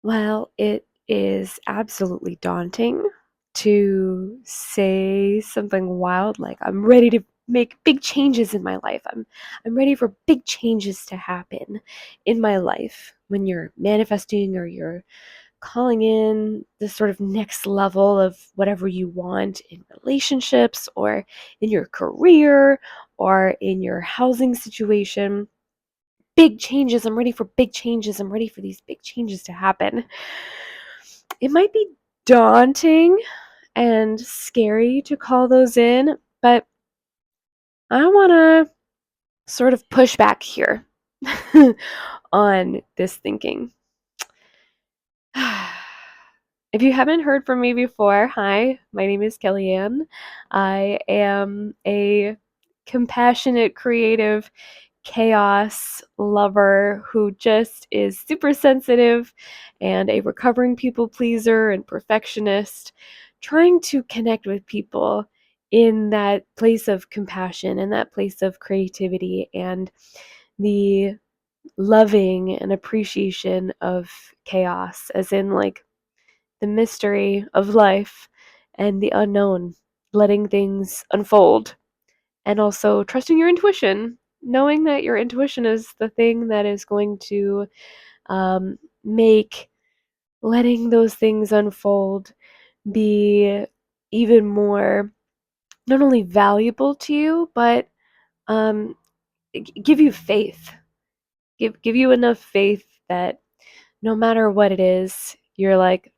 Well, it is absolutely daunting to say something wild like I'm ready to make big changes in my life. I'm ready for big changes to happen in my life when you're manifesting or you're calling in the sort of next level of whatever you want in relationships or in your career or in your housing situation. Big changes. I'm ready for big changes. I'm ready for these big changes to happen. It might be daunting and scary to call those in, but I want to sort of push back here on this thinking. If you haven't heard from me before, hi, my name is Kellyanne. I am a compassionate, creative, chaos lover who just is super sensitive and a recovering people pleaser and perfectionist, trying to connect with people in that place of compassion and that place of creativity and the loving and appreciation of chaos, as in like the mystery of life and the unknown, letting things unfold, and also trusting your intuition, knowing that your intuition is the thing that is going to make letting those things unfold be even more not only valuable to you, but um, give you faith. Give you enough faith that no matter what it is, you're like,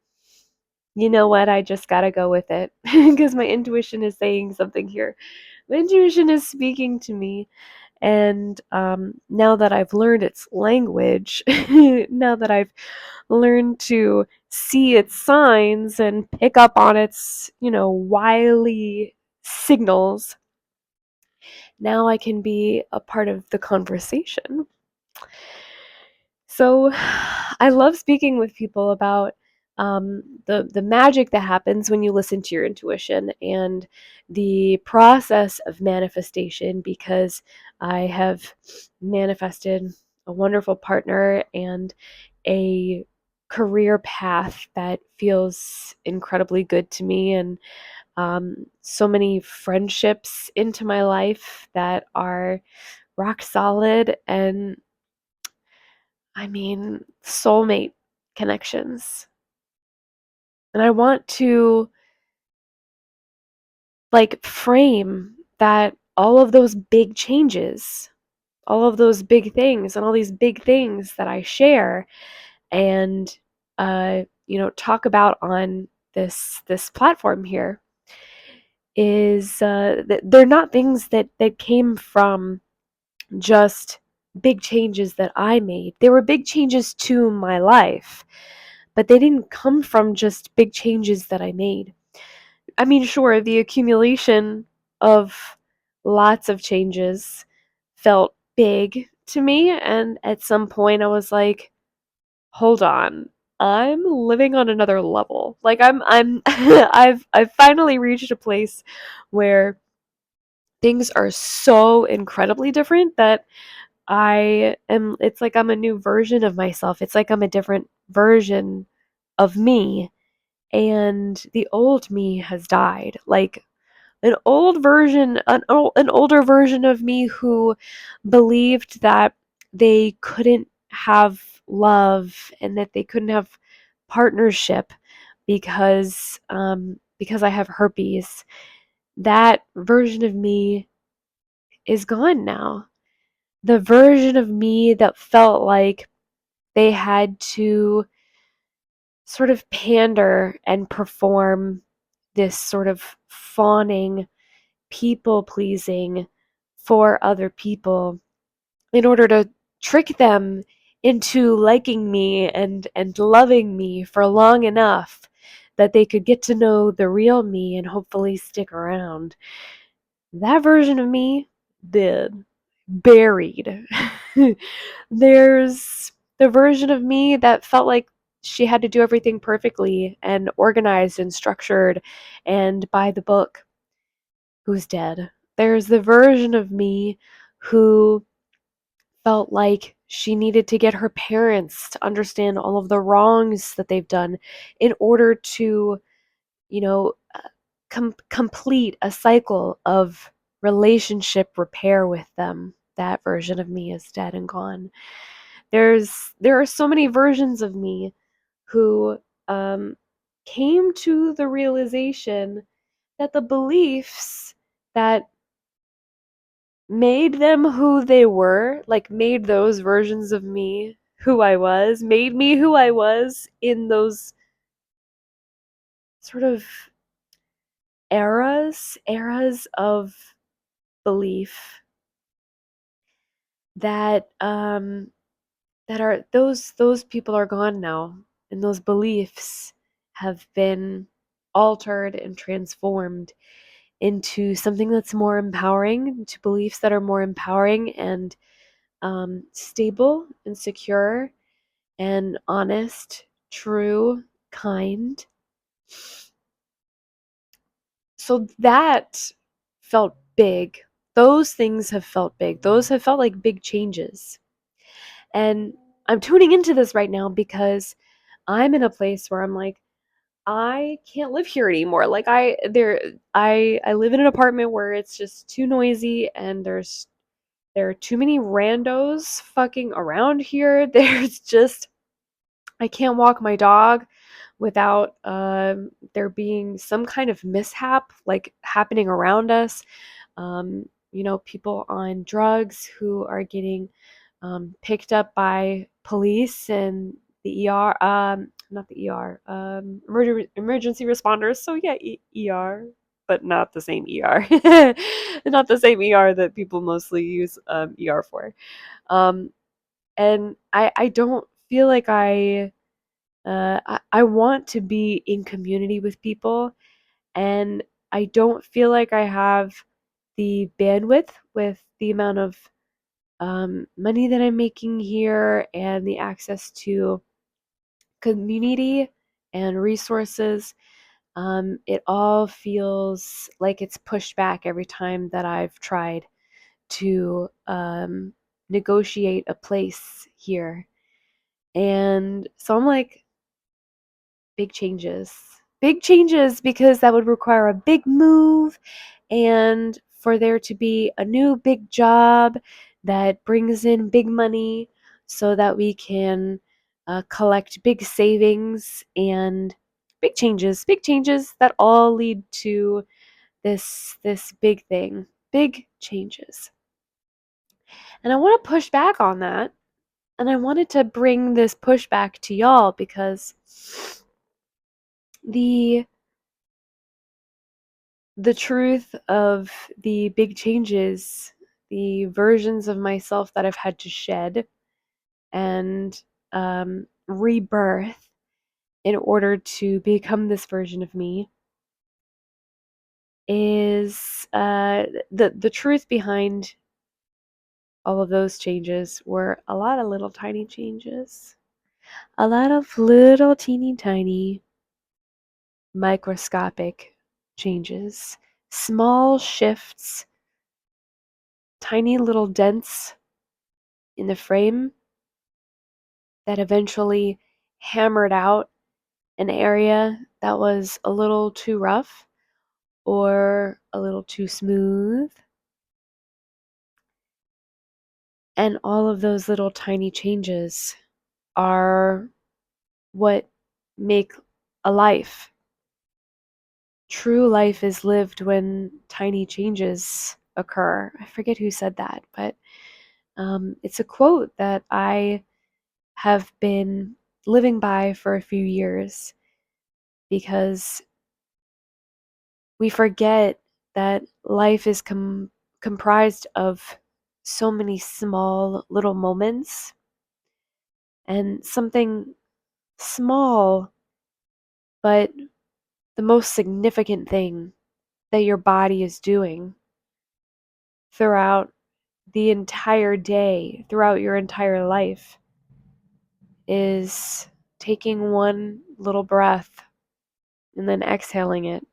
you know what, I just gotta go with it because my intuition is saying something here. My intuition is speaking to me. And now that I've learned its language, now that I've learned to see its signs and pick up on its, wily signals, now I can be a part of the conversation. So I love speaking with people about the magic that happens when you listen to your intuition and the process of manifestation, because I have manifested a wonderful partner and a career path that feels incredibly good to me, and so many friendships into my life that are rock solid, and I mean, soulmate connections. And I want to like frame that all of those big changes, all of those big things, and all these big things that I share and talk about on this platform here is they're not things that came from just big changes that I made. They were big changes to my life, but they didn't come from just big changes that I made. I mean, sure, the accumulation of lots of changes felt big to me, and at some point I was like, hold on. I'm living on another level. Like I'm I've finally reached a place where things are so incredibly different that it's like I'm a new version of myself. It's like I'm a different version of me, and the old me has died. Like an older version of me who believed that they couldn't have love and that they couldn't have partnership because I have herpes. That version of me is gone now. The version of me that felt like they had to sort of pander and perform this sort of fawning, people pleasing for other people in order to trick them into liking me and loving me for long enough that they could get to know the real me and hopefully stick around. That version of me did buried. There's the version of me that felt like she had to do everything perfectly and organized and structured and by the book, who's dead. There's the version of me who felt like She needed to get her parents to understand all of the wrongs that they've done in order to, you know, complete a cycle of relationship repair with them. That version of me is dead and gone. There are so many versions of me who um, came to the realization that the beliefs that made them who they were, like made those versions of me who I was, made me who I was in those sort of eras of belief that that are those people are gone now, and those beliefs have been altered and transformed into something that's more empowering, into beliefs that are more empowering and stable and secure and honest, true, kind. So that felt big. Those things have felt big. Those have felt like big changes. And I'm tuning into this right now because I'm in a place where I'm like, I can't live here anymore. Like I live in an apartment where it's just too noisy and there are too many randos fucking around here. There's just I can't walk my dog without there being some kind of mishap like happening around us. People on drugs who are getting picked up by police and the ER, not the ER, emergency responders. So yeah, ER, but not the same ER, not the same ER that people mostly use ER for. Um, and I don't feel like I want to be in community with people, and I don't feel like I have the bandwidth with the amount of money that I'm making here and the access to community and resources. It all feels like it's pushed back every time that I've tried to negotiate a place here. And so I'm like, big changes. Big changes because that would require a big move and for there to be a new big job that brings in big money so that we can collect big savings and big changes that all lead to this big thing, big changes. And I want to push back on that. And I wanted to bring this pushback to y'all because the the truth of the big changes, the versions of myself that I've had to shed and rebirth in order to become this version of me is the truth behind all of those changes were a lot of little tiny changes. A lot of little teeny tiny microscopic changes, small shifts, tiny little dents in the frame that eventually hammered out an area that was a little too rough or a little too smooth. And all of those little tiny changes are what make a life. True life is lived when tiny changes occur. I forget who said that, but it's a quote that I have been living by for a few years because we forget that life is comprised of so many small little moments, and something small but the most significant thing that your body is doing throughout the entire day, throughout your entire life, is taking one little breath and then exhaling it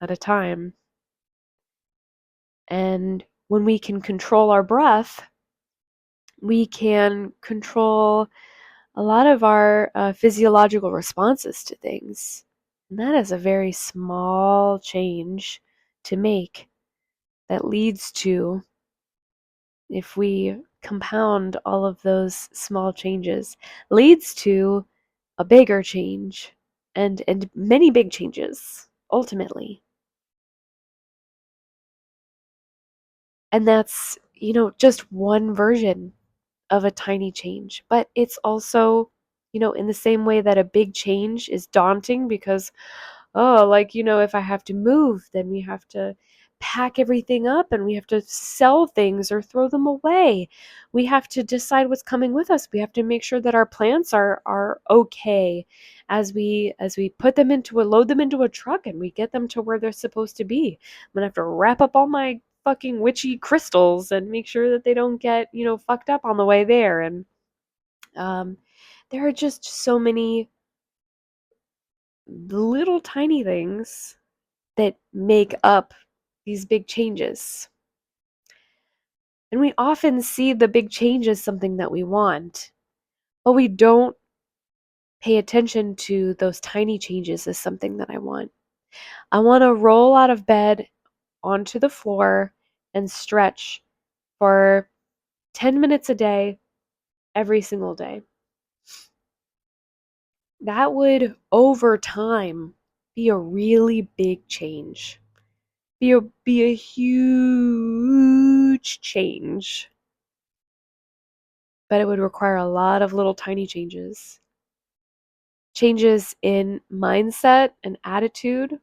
at a time. And when we can control our breath, We can control a lot of our physiological responses to things. And that is a very small change to make that leads to, if we compound all of those small changes, leads to a bigger change and many big changes ultimately. And that's, just one version of a tiny change. But it's also, in the same way that a big change is daunting because, oh, like, if I have to move, then we have to pack everything up and we have to sell things or throw them away. We have to decide what's coming with us. We have to make sure that our plants are okay as we load them into a truck and we get them to where they're supposed to be. I'm gonna have to wrap up all my fucking witchy crystals and make sure that they don't get, fucked up on the way there. And um, there are just so many little tiny things that make up these big changes. And we often see the big change as something that we want, but we don't pay attention to those tiny changes as something that I want. I want to roll out of bed onto the floor and stretch for 10 minutes a day, every single day. That would, over time, be a really big change. Be a huge change. But it would require a lot of little tiny changes. Changes in mindset and attitude,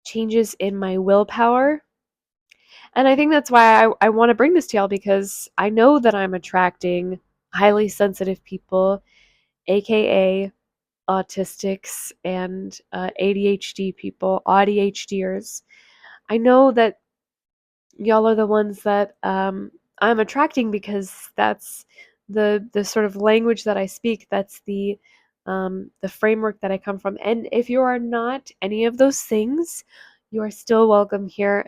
changes in my willpower. And I think that's why I want to bring this to y'all, because I know that I'm attracting highly sensitive people, aka autistics and ADHD people, ADHDers. I know that y'all are the ones that I'm attracting because that's the sort of language that I speak. That's the framework that I come from. And if you are not any of those things, you are still welcome here,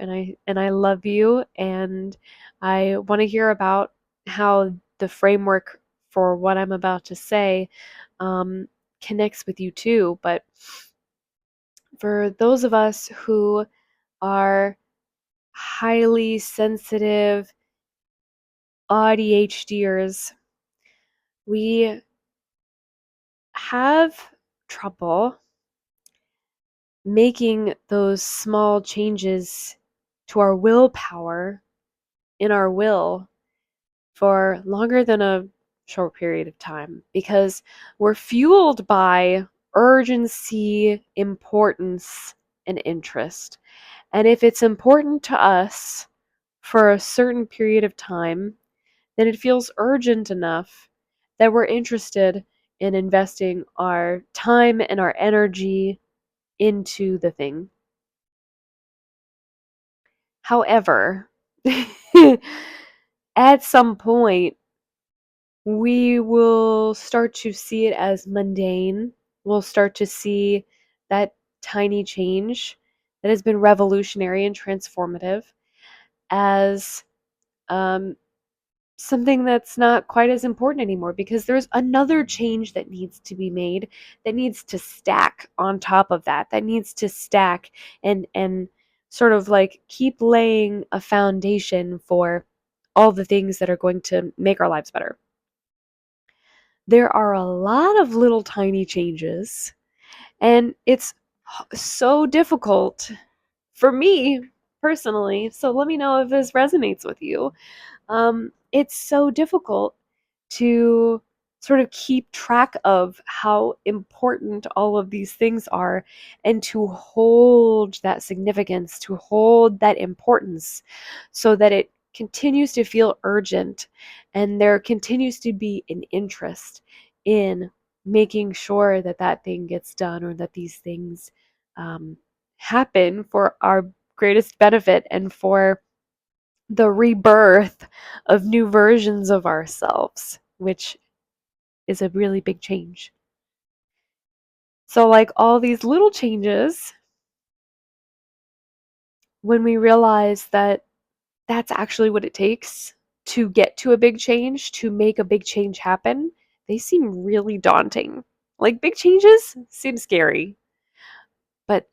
and I love you, and I want to hear about how the framework for what I'm about to say um, connects with you too. But for those of us who are highly sensitive ADHDers, we have trouble making those small changes to our willpower in our will for longer than a short period of time, because we're fueled by urgency, importance, and interest. And if it's important to us for a certain period of time, then it feels urgent enough that we're interested in investing our time and our energy into the thing. However, at some point, we will start to see it as mundane. We'll start to see that tiny change that has been revolutionary and transformative as um, something that's not quite as important anymore, because there's another change that needs to be made, that needs to stack on top of that needs to stack and sort of like keep laying a foundation for all the things that are going to make our lives better. There are a lot of little tiny changes, and it's so difficult for me personally. So let me know if this resonates with you. It's so difficult to sort of keep track of how important all of these things are, and to hold that significance, to hold that importance, so that it continues to feel urgent and there continues to be an interest in making sure that that thing gets done, or that these things happen for our greatest benefit and for the rebirth of new versions of ourselves, which is a really big change. So, like all these little changes, when we realize that that's actually what it takes to get to a big change, to make a big change happen, they seem really daunting. Like big changes seem scary, but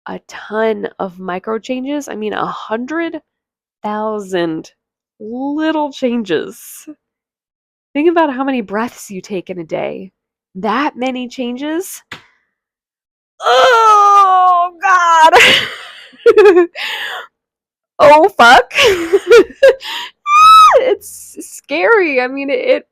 a ton of micro changes, I mean 100,000 little changes. Think about how many breaths you take in a day. That many changes? Oh God. Oh fuck. It's scary. I mean it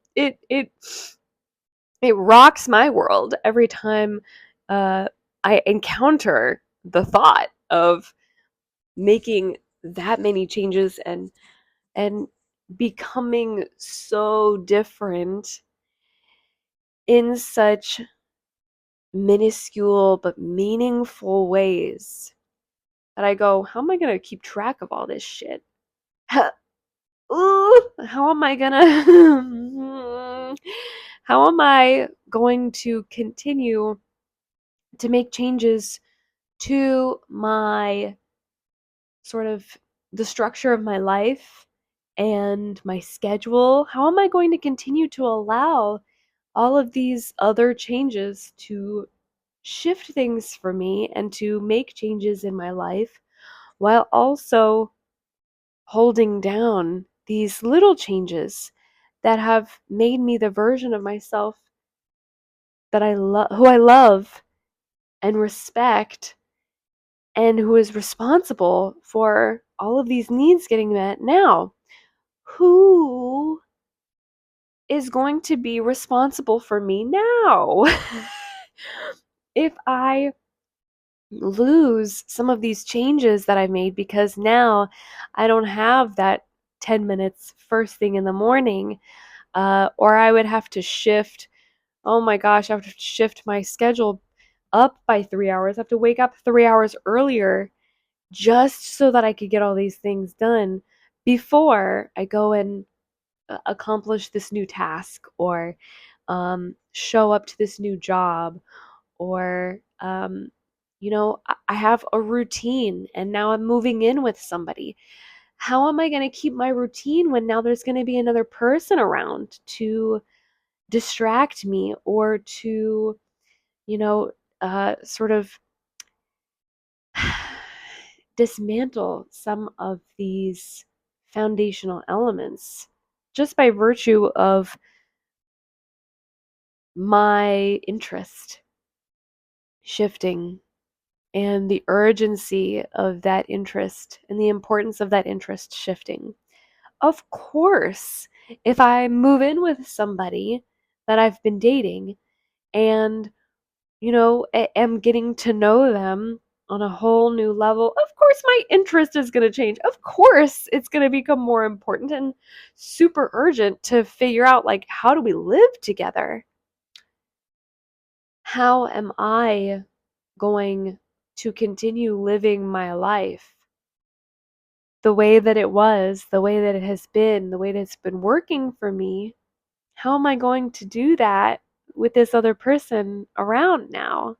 rocks my world every time uh, I encounter the thought of making that many changes and becoming so different in such minuscule but meaningful ways that I go, how am I gonna keep track of all this shit? Ooh, how am I gonna how am I going to continue to make changes to my sort of the structure of my life and my schedule? How am I going to continue to allow all of these other changes to shift things for me and to make changes in my life while also holding down these little changes that have made me the version of myself that who I love and respect and who is responsible for all of these needs getting met now? Who is going to be responsible for me now? If I lose some of these changes that I made because now I don't have that 10 minutes first thing in the morning, or I would have to shift. Oh my gosh, I have to shift my schedule up by 3 hours. I have to wake up 3 hours earlier just so that I could get all these things done before I go and accomplish this new task or show up to this new job or I have a routine and now I'm moving in with somebody. How am I going to keep my routine when now there's going to be another person around to distract me or to you know sort of dismantle some of these foundational elements just by virtue of my interest shifting and the urgency of that interest and the importance of that interest shifting. Of course, if I move in with somebody that I've been dating and, am getting to know them on a whole new level, of course my interest is going to change. Of course, it's going to become more important and super urgent to figure out, like, how do we live together? How am I going to continue living my life the way that it was, the way that it has been, the way that it's been working for me? How am I going to do that with this other person around now?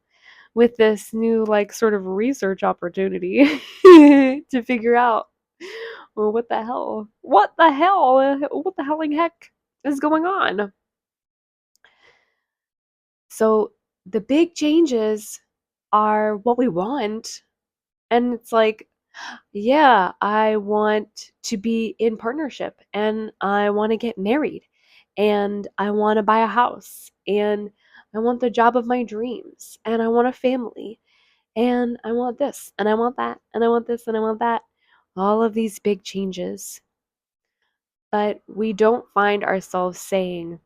With this new, like, sort of research opportunity to figure out, well, what the helling heck is going on? So the big changes are what we want. And it's like, yeah, I want to be in partnership and I want to get married and I want to buy a house and I want the job of my dreams and I want a family and I want this and I want that and I want this and I want that. All of these big changes. But we don't find ourselves saying,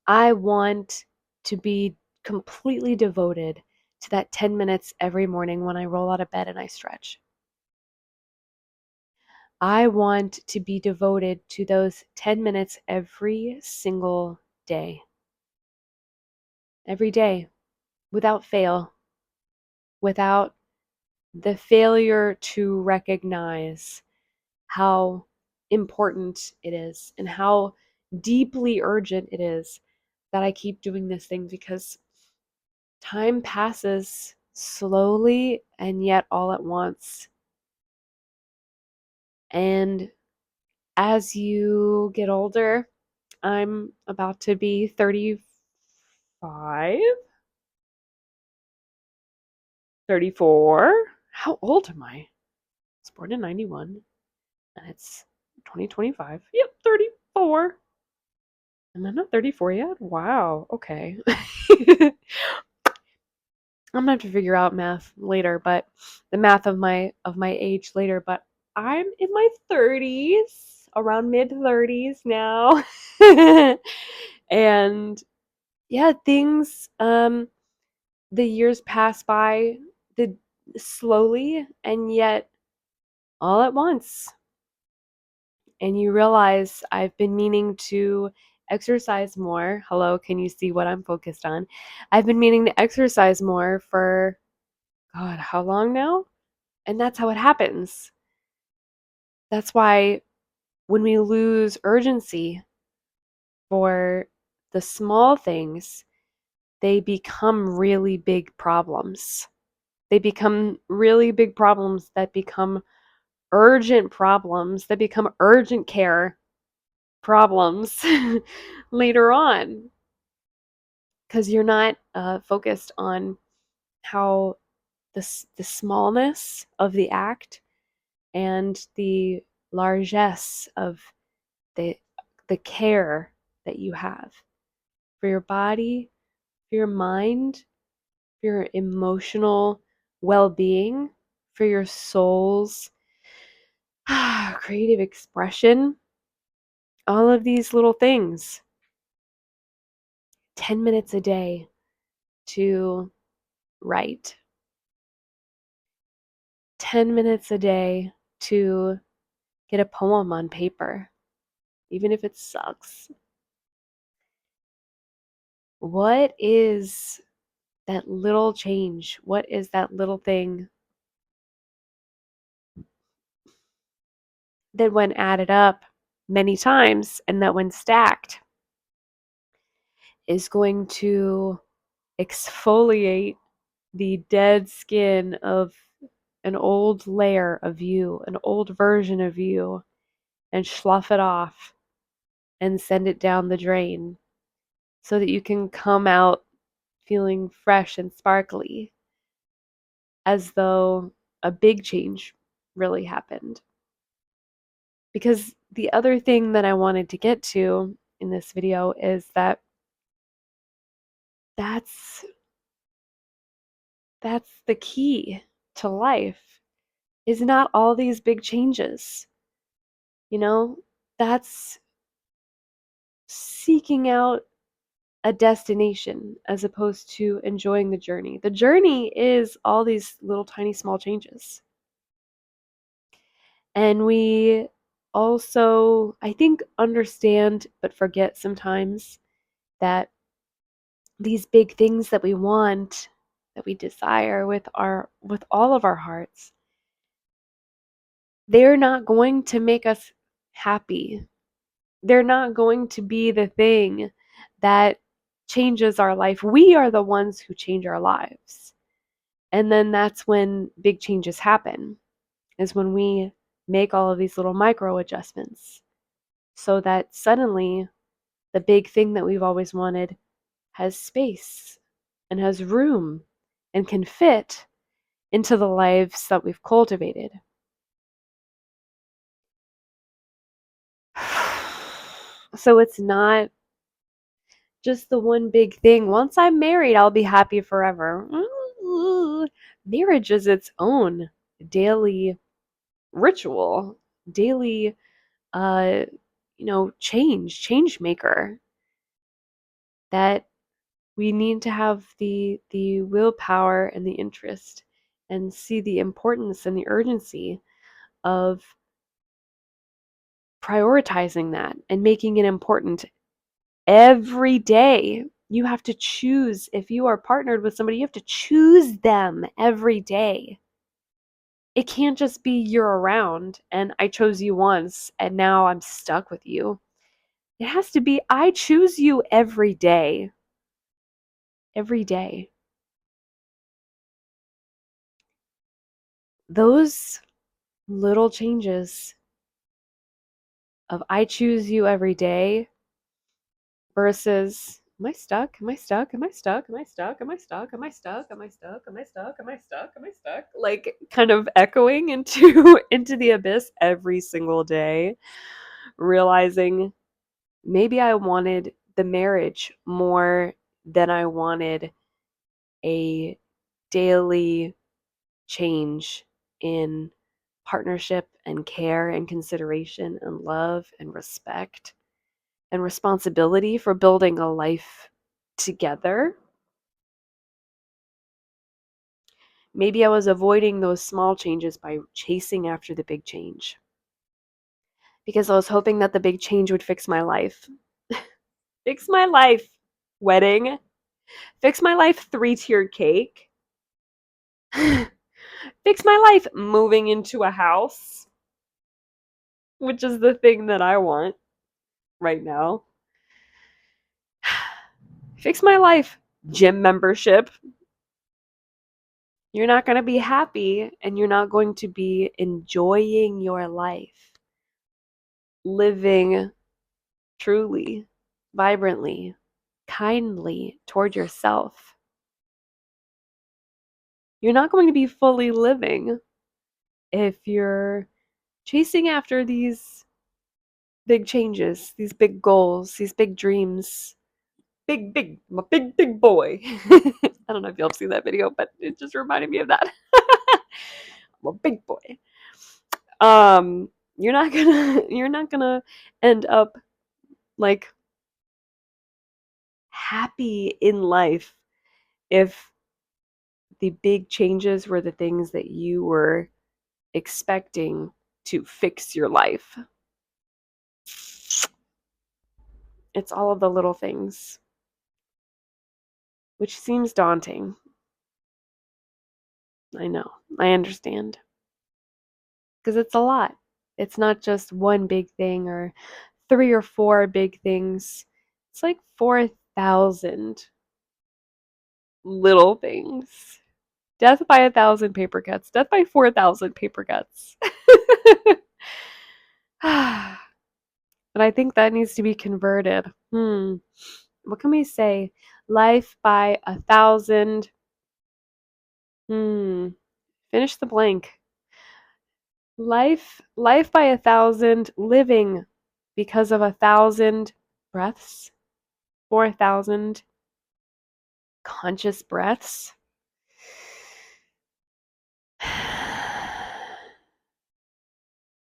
I want to be completely devoted to that 10 minutes every morning when I roll out of bed and I stretch. I want to be devoted to those 10 minutes every single day. Every day, without fail, without the failure to recognize how important it is and how deeply urgent it is that I keep doing this thing, because time passes slowly and yet all at once. And as you get older, I'm about to be 35, 34. How old am I? I was born in 91 and it's 2025. Yep, 34. Am I not 34 yet? Wow, okay. I'm gonna have to figure out math later, but the math of my age later, but I'm in my 30s, around mid 30s now. And yeah, things the years pass by the slowly and yet all at once. And you realize I've been meaning to exercise more. Hello, can you see what I'm focused on? I've been meaning to exercise more for God, how long now? And that's how it happens. That's why when we lose urgency for the small things, they become really big problems. They become really big problems that become urgent problems, that become urgent care problems later on because you're not focused on how the smallness of the act and the largesse of the the care that you have for your body, for your mind, for your emotional well-being, for your soul's creative expression, all of these little things. 10 minutes a day to write, 10 minutes a day to get a poem on paper, even if it sucks. What is that little change? What is that little thing that, when added up many times and that when stacked, is going to exfoliate the dead skin of an old layer of you, an old version of you, and slough it off and send it down the drain so that you can come out feeling fresh and sparkly as though a big change really happened. Because the other thing that I wanted to get to in this video is that that's the key to life, is not all these big changes. You know, that's seeking out a destination as opposed to enjoying the journey. The journey is all these little tiny small changes. And we also, I think, understand but forget sometimes that these big things that we want, that we desire with all of our hearts, they're not going to make us happy. They're not going to be the thing that changes our life. We are the ones who change our lives. And then that's when big changes happen, is when we make all of these little micro adjustments so that suddenly the big thing that we've always wanted has space and has room and can fit into the lives that we've cultivated. So it's not just the one big thing. Once I'm married, I'll be happy forever. Ooh, marriage is its own daily ritual, daily change maker that we need to have the willpower and the interest and see the importance and the urgency of prioritizing that and making it important every day. You have to choose. If you are partnered with somebody, you have to choose them every day. It can't just be you're around and I chose you once and now I'm stuck with you. It has to be I choose you every day. Every day. Those little changes of I choose you every day versus am I stuck? Am I stuck? Am I stuck? Am I stuck? Am I stuck? Am I stuck? Am I stuck? Am I stuck? Am I stuck? Am I stuck? Like kind of echoing into into the abyss every single day, realizing maybe I wanted the marriage more than I wanted a daily change in partnership and care and consideration and love and respect and responsibility for building a life together. Maybe I was avoiding those small changes by chasing after the big change because I was hoping that the big change would fix my life. Fix my life, wedding. Fix my life, three-tiered cake. Fix my life, moving into a house, which is the thing that I want right now. Fix my life, gym membership. You're not going to be happy and you're not going to be enjoying your life, living truly, vibrantly, kindly toward yourself. You're not going to be fully living if you're chasing after these big changes, these big goals, these big dreams. I'm a big boy. I don't know if y'all have seen that video, but it just reminded me of that. I'm a big boy. You're not gonna end up like happy in life if the big changes were the things that you were expecting to fix your life. It's all of the little things, which seems daunting. I know. I understand. Because it's a lot. It's not just one big thing or three or four big things. It's like 4,000 little things. Death by 1,000 paper cuts. Death by 4,000 paper cuts. But I think that needs to be converted. What can we say? Life by 1,000. Finish the blank. Life by 1,000. Living because of 1,000 breaths. 4,000 conscious breaths.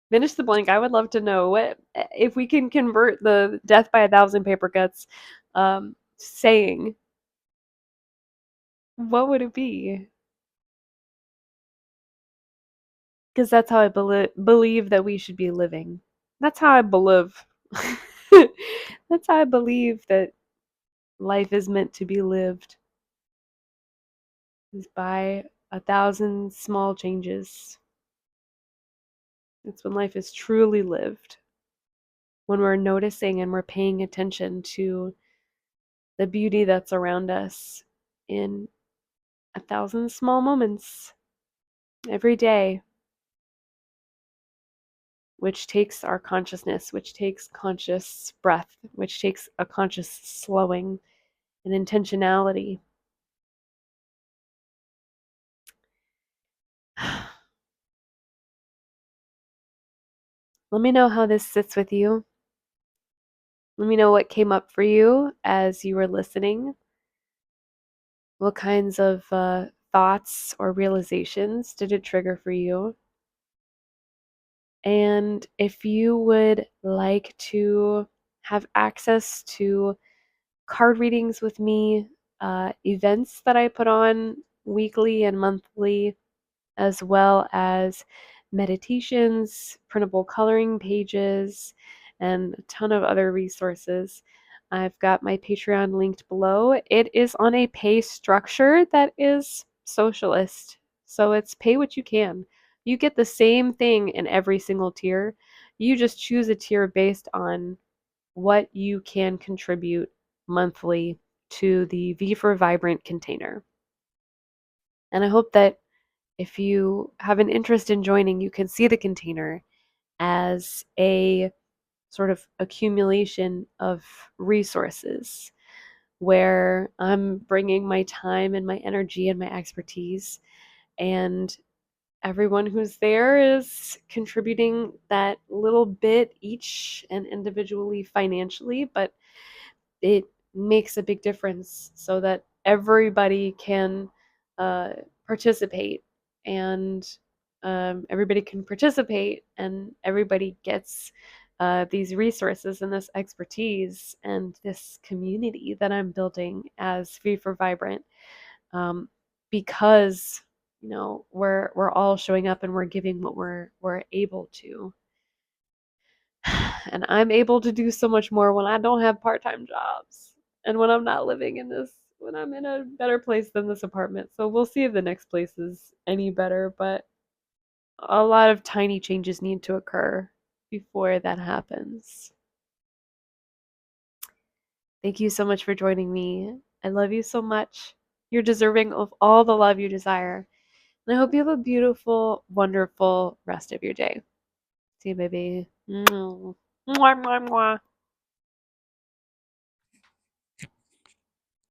Finish the blank. I would love to know what if we can convert the death by 1,000 paper cuts saying. What would it be? Because that's how I believe that we should be living. That's how I believe. That's how I believe that life is meant to be lived. Is by 1,000 small changes. It's when life is truly lived. When we're noticing and we're paying attention to the beauty that's around us in 1,000 small moments every day, which takes our consciousness, which takes conscious breath, which takes a conscious slowing and intentionality. Let me know how this sits with you. Let me know what came up for you as you were listening. What kinds of thoughts or realizations did it trigger for you? And if you would like to have access to card readings with me, events that I put on weekly and monthly, as well as meditations, printable coloring pages, and a ton of other resources. I've got my Patreon linked below. It is on a pay structure that is socialist. So it's pay what you can. You get the same thing in every single tier. You just choose a tier based on what you can contribute monthly to the V for Vibrant container. And I hope that if you have an interest in joining, you can see the container as a sort of accumulation of resources where I'm bringing my time and my energy and my expertise, and everyone who's there is contributing that little bit each and individually financially, but it makes a big difference so that everybody can uh, participate, and everybody can participate and everybody gets these resources and this expertise and this community that I'm building as Free for Vibrant, because we're all showing up and we're giving what we're able to. And I'm able to do so much more when I don't have part-time jobs and when I'm not living in this, when I'm in a better place than this apartment. So we'll see if the next place is any better, but a lot of tiny changes need to occur before that happens. Thank you so much for joining me. I love you so much. You're deserving of all the love you desire. And I hope you have a beautiful, wonderful rest of your day. See you, baby. Mwah, mwah, mwah.